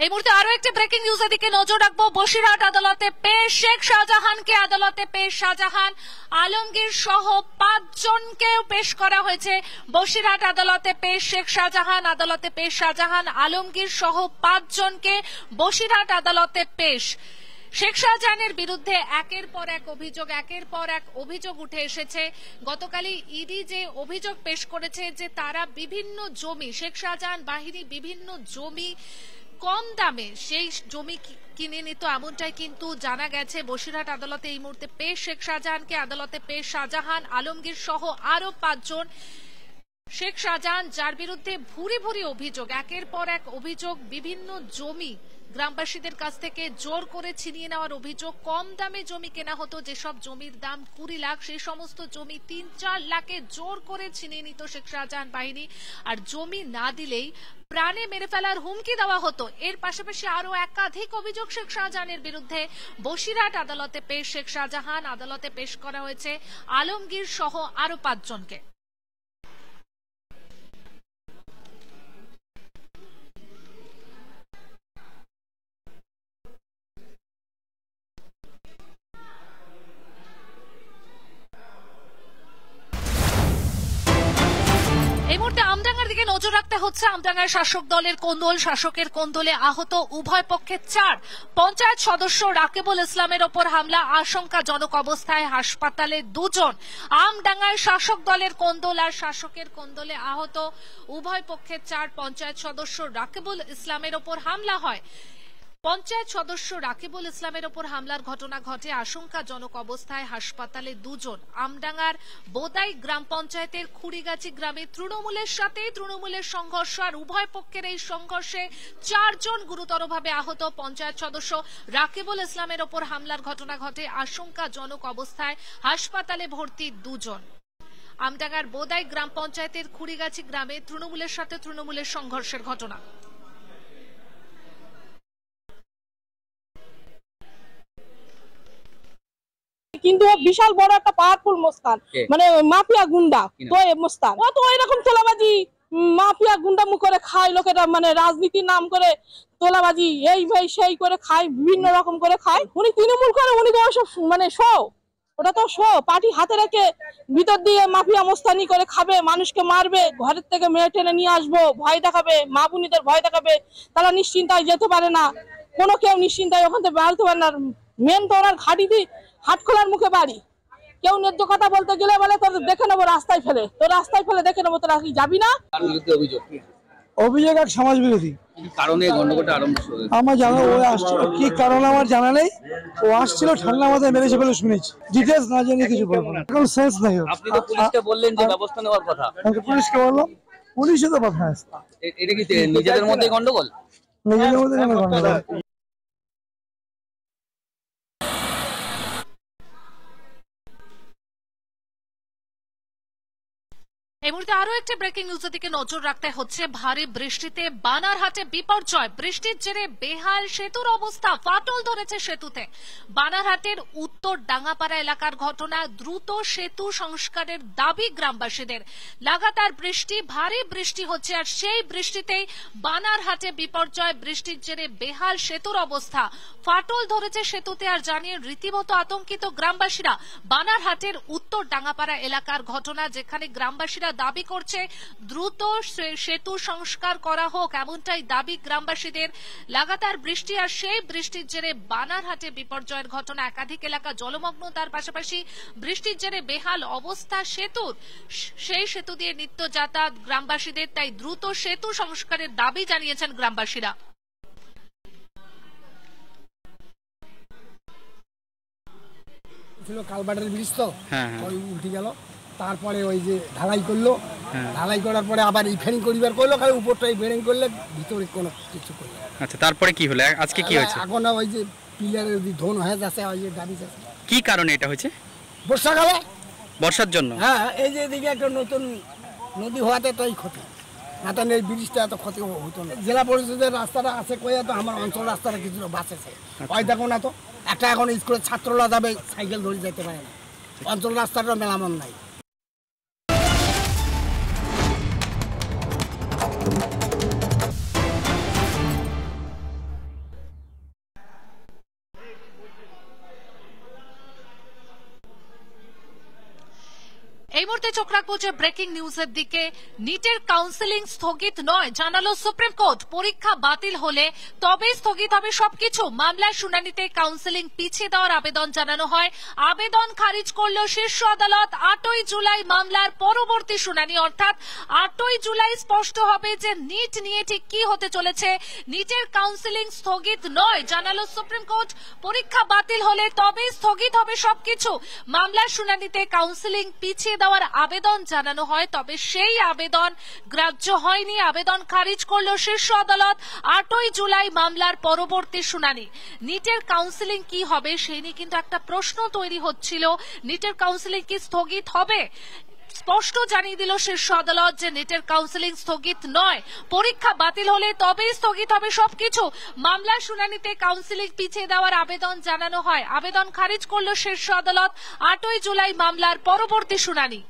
এই মুহূর্তে আরো একটি ব্রেকিং নিউজের দিকে নজর রাখবো। বসিরহাট আদালতে পেশ শেখ শাহজাহানকে। আদালতে পেশ শাহজাহান আলমগীর সহ 5 জনকেও পেশ করা হয়েছে। বসিরহাট আদালতে পেশ শেখ শাহজাহান, আদালতে পেশ শাহজাহান আলমগীর সহ 5 জনকে বসিরহাট আদালতে পেশ। শেখ শাহজাহানের বিরুদ্ধে একের পর এক অভিযোগ উঠে এসেছে। গতকালই ইডি যে অভিযোগ পেশ করেছে যে তারা বিভিন্ন জমি, শেখ শাহজাহান বাহিনী বিভিন্ন জমি কম দামে সেই জমি কিনে নিত, এমনটাই কিন্তু জানা গেছে। বসিরহাট আদালতে এই মুহূর্তে পেশ শেখ শাহজাহানকে। আদালতে পেশ শাহজাহান আলমগীর সহ আরো 5 জন। শেখ শাহজাহান যার বিরুদ্ধে ভুরি ভুরি অভিযোগ, একের পর এক অভিযোগ, বিভিন্ন জমি গ্রামবাসীদের কাছ থেকে জোর করে ছিনিয়ে নেওয়ার অভিযোগ। কম দামে জমি কেনা হতো, যেসব জমির দাম 20 লাখ, সেই সমস্ত জমি 3-4 লাখে জোর করে ছিনিয়ে নিত শেখ শাহজাহান বাহিনী। আর জমি না দিলেই প্রাণে মেরে ফেলার হুমকি দেওয়া হতো। এর পাশাপাশি আরো একাধিক অভিযোগ শেখ শাহজাহানের বিরুদ্ধে। বসিরহাট আদালতে পেশ শেখ শাহজাহান, আদালতে পেশ করা হয়েছে আলমগীর সহ আরো 5 জনকে। এই মুহূর্তে আমডাঙ্গার দিকে নজর রাখতে হচ্ছে। আমডাঙ্গার শাসক দলের কোন্দল, শাসকের কোন্দলে আহত উভয় পক্ষে 4। পঞ্চায়েত সদস্য রাকিবুল ইসলামের ওপর হামলা, আশঙ্কাজনক অবস্থায় হাসপাতালে 2 জন। আমডাঙ্গায় শাসক দলের কোন্দল আর শাসকের কোন্দলে আহত উভয় পক্ষে 4। পঞ্চায়েত সদস্য রাকিবুল ইসলামের ওপর হামলা হয়। পঞ্চায়েত সদস্য রাকিবুল ইসলামের ওপর হামলার ঘটনা ঘটে, আশঙ্কাজনক অবস্থায় হাসপাতালে 2 জন। আমডাঙ্গার বোদাই গ্রাম পঞ্চায়েতের খুড়িগাছি গ্রামে তৃণমূলের সংঘর্ষ, আর উভয় পক্ষের এই সংঘর্ষে 4 জন গুরুতরভাবে আহত। পঞ্চায়েত সদস্য রাকিবুল ইসলামের ওপর হামলার ঘটনা ঘটে, আশঙ্কাজনক অবস্থায় হাসপাতালে ভর্তি 2 জন। আমডাঙ্গার বোদাই গ্রাম পঞ্চায়েতের খুড়িগাছি গ্রামে তৃণমূলের সংঘর্ষের ঘটনা। কিন্তু বিশাল বড় একটা পাওয়ারফুল মুস্তান, মানে মাফিয়া গুন্ডা। তো মুস্তান ও তো এরকম তোলাবাজি মাফিয়া গুন্ডামু করে খায় লোকেরা, মানে রাজনীতির নাম করে তোলাবাজি এই ভাই সেই করে খায়, বিভিন্ন রকম করে খায়। উনি তৃণমূল করে, উনি তো সব মানে শো, ওটা তো শো। পার্টি হাতে রেখে ভিতর দিয়ে মাফিয়া মোস্তানি করে খাবে, মানুষকে মারবে, ঘরের থেকে মেয়ে টেনে নিয়ে আসবো, ভয় দেখাবে, মা বোনিদের ভয় দেখাবে। তারা নিশ্চিন্তায় যেতে পারে না, কোনো কেউ নিশ্চিন্তায় ওখান থেকে বেরোতে পারে না। মেন তো ওনার ঘাটিতে হাটখোলার মুখে বাড়ি। কেউ ন্যায্য কথা বলতে গেলে বলে তোর দেখে নেবো রাস্তায় ফেলে, তো রাস্তায় ফেলে দেখে নেবো, তোরা কি যাবি না? অভিযোগ এক সমাজ বিরোধী কারণে গন্ডগোলটা আরম্ভ হয়েছে। আমার জানা ও আসছিল, কি কারণ আমার জানা নেই। ও আসছিল ঠান্ডা মাথায় মেরেছে বলে শুনেছি, ডিটেইলস না জেনে কিছু বলবো না, এখন সেন্স নাই। আপনি তো পুলিশকে বললেন যে ব্যবস্থা নেওয়ার কথা। আমি পুলিশকে বললাম, পুলিশও তো কথা আছে। এটা কি নিজেদের মধ্যে গন্ডগোল? নিজেদের মধ্যে কেন গন্ডগোল? এই মুহূর্তে আরো একটা ব্রেকিং নিউজের দিকে নজর রাখতে হচ্ছে। ভারী বৃষ্টিতে বানারহাটে বিপর্যয়, বৃষ্টির জেরে বেহাল সেতুর অবস্থা, ফাটল ধরেছে সেতুতে। বানারহাটের উত্তর ডাঙ্গাপাড়া এলাকার ঘটনা, দ্রুত সেতু সংস্কারের দাবি গ্রামবাসীদের। লাগাতার বৃষ্টি, ভারী বৃষ্টি হচ্ছে, আর সেই বৃষ্টিতেই বানারহাটে বিপর্যয়, বৃষ্টির জেরে বেহাল সেতুর অবস্থা, ফাটল ধরেছে সেতুতে। আর জানিয়ে রীতিমতো আতঙ্কিত গ্রামবাসীরা। বানারহাটের উত্তর ডাঙ্গাপাড়া এলাকার ঘটনা, যেখানে গ্রামবাসীরা দাবি করছে দ্রুত সেতু সংস্কার করা হোক, এমনটাই দাবি গ্রামবাসীদের। লাগাতার বৃষ্টি আর সেই বৃষ্টির জেরে বানারহাটে বিপর্যয়ের ঘটনা, একাধিক এলাকা জলমগ্ন, তার পাশাপাশি বৃষ্টির জেরে বেহাল অবস্থা সেতুর, সেই সেতু দিয়ে নিত্য যাতায়াত গ্রামবাসীদের। তাই দ্রুত সেতু সংস্কারের দাবি জানিয়েছেন গ্রামবাসীরা। কালবাটের ব্রিজ তো ওই উঠে গেল, তারপরে ওই যে ঢালাই করলো, ঢালাই করার পরে আবার ইফেরিং করিবার করলো, খালি উপরটাই বেরিং করলে ভিতরে কোনো কিছু করলো। আচ্ছা, তারপরে কি হলো? আজকে কি হয়েছে? এখন ওই যে পিলারের ধন হয়ে যাচ্ছে, ওই যে দাবি যাচ্ছে। কি কারণে এটা হয়েছে? বর্ষাকালে, বর্ষার জন্য। হ্যাঁ, এই যে এদিকে একটা নতুন নদী হওয়াতে তো এই ক্ষতি, না তো এই ব্রিজটা এত ক্ষতি হতো না। জেলা পরিষদের রাস্তাটা আছে কইয়া তো আমার অঞ্চল রাস্তাটা কিছুটা বাঁচেছে। ওই দেখো না তো, একটা এখন স্কুলের ছাত্ররা যাবে, সাইকেল ধরে যেতে পারে না। অঞ্চল রাস্তাটা মেলামন নাই। এই মুহূর্তে চোখ রাখবো যে ব্রেকিং নিউজের দিকে। নিটের কাউন্সেলিং স্থগিত নয় জানালো সুপ্রিম কোর্ট। পরীক্ষা বাতিল হলে তবেই স্থগিত হবে সবকিছু। মামলার শুনানিতে কাউন্সেলিং পিছিয়ে দেওয়ার আবেদন জানানো হয়। আবেদন খারিজ করল শীর্ষ আদালত। 8ই জুলাই মামলার পরবর্তী শুনানি, অর্থাৎ 8ই জুলাই স্পষ্ট হবে যে নিট নিয়ে ঠিক কি হতে চলেছে। নিটের কাউন্সেলিং স্থগিত নয় জানালো সুপ্রিম কোর্ট। পরীক্ষা বাতিল হলে তবেই স্থগিত হবে সবকিছু। মামলার শুনানিতে কাউন্সেলিং পিছিয়ে দেওয়ার আবেদন জানানো হয়, তবে সেই আবেদন গ্রাহ্য হয়নি। আবেদন খারিজ করল শীর্ষ আদালত। 8ই জুলাই মামলার পরবর্তী শুনানি। নিটের কাউন্সেলিং কি হবে সেই নিয়ে কিন্তু একটা প্রশ্ন তৈরি হচ্ছিল। নিটের কাউন্সেলিং কি স্থগিত হবে? স্পষ্ট জানিয়ে দিল শীর্ষ আদালত যে নিটের কাউন্সেলিং স্থগিত নয়। পরীক্ষা বাতিল হলে তবেই স্থগিত হবে সবকিছু। মামলার শুনানিতে কাউন্সেলিং পিছিয়ে দেওয়ার আবেদন জানানো হয়। আবেদন খারিজ করল শীর্ষ আদালত। 8ই জুলাই মামলার পরবর্তী শুনানি।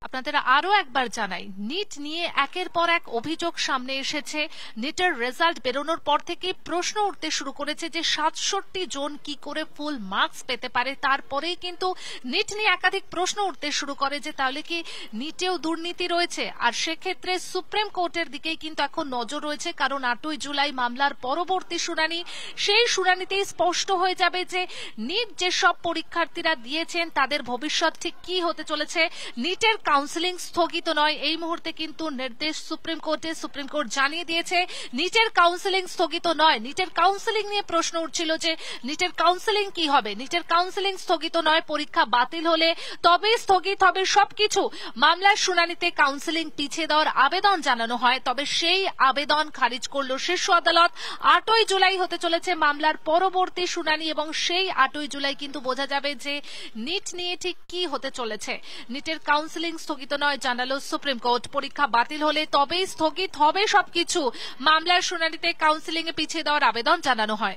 আপনাদের আরো একবার জানাই, নিট নিয়ে একের পর এক অভিযোগ সামনে এসেছে। নিটের রেজাল্ট বেরোনোর পর থেকে প্রশ্ন উঠতে শুরু করেছে যে 67 জন কি করে ফুল মার্কস পেতে পারে। তারপরেই কিন্তু নিট নিয়ে একাধিক প্রশ্ন উঠতে শুরু করে যে তাহলে কি নিটেও দুর্নীতি রয়েছে। আর সেক্ষেত্রে সুপ্রিম কোর্টের দিকেই কিন্তু এখন নজর রয়েছে, কারণ 8ই জুলাই মামলার পরবর্তী শুনানি। সেই শুনানিতেই স্পষ্ট হয়ে যাবে যে নিট যেসব পরীক্ষার্থীরা দিয়েছেন তাদের ভবিষ্যৎ ঠিক কি হতে চলেছে। নিটের কাউন্সেলিং স্থগিত নয়, এই মুহূর্তে কিন্তু নির্দেশ সুপ্রিম কোর্টে। সুপ্রিম কোর্ট জানিয়ে দিয়েছে নিটের কাউন্সেলিং স্থগিত নয়। নিটের কাউন্সেলিং নিয়ে প্রশ্ন উঠছিল যে নিটের কাউন্সেলিং কি হবে। নিটের কাউন্সেলিং স্থগিত নয়, পরীক্ষা বাতিল হলে তবে স্থগিত হবে সবকিছু। মামলার শুনানিতে কাউন্সেলিং পিছিয়ে দেওয়ার আবেদন জানানো হয়, তবে সেই আবেদন খারিজ করল শীর্ষ আদালত। 8ই জুলাই হতে চলেছে মামলার পরবর্তী শুনানি এবং সেই 8ই জুলাই কিন্তু বোঝা যাবে যে নিট নিয়ে ঠিক কি হতে চলেছে। নিটের কাউন্সেলিং স্থগিত নয় জানালো সুপ্রিম কোর্ট। পরীক্ষা বাতিল হলে তবেই স্থগিত হবে সবকিছু। মামলার শুনানিতে কাউন্সেলিং এ পিছিয়ে দেওয়ার আবেদন জানানো হয়।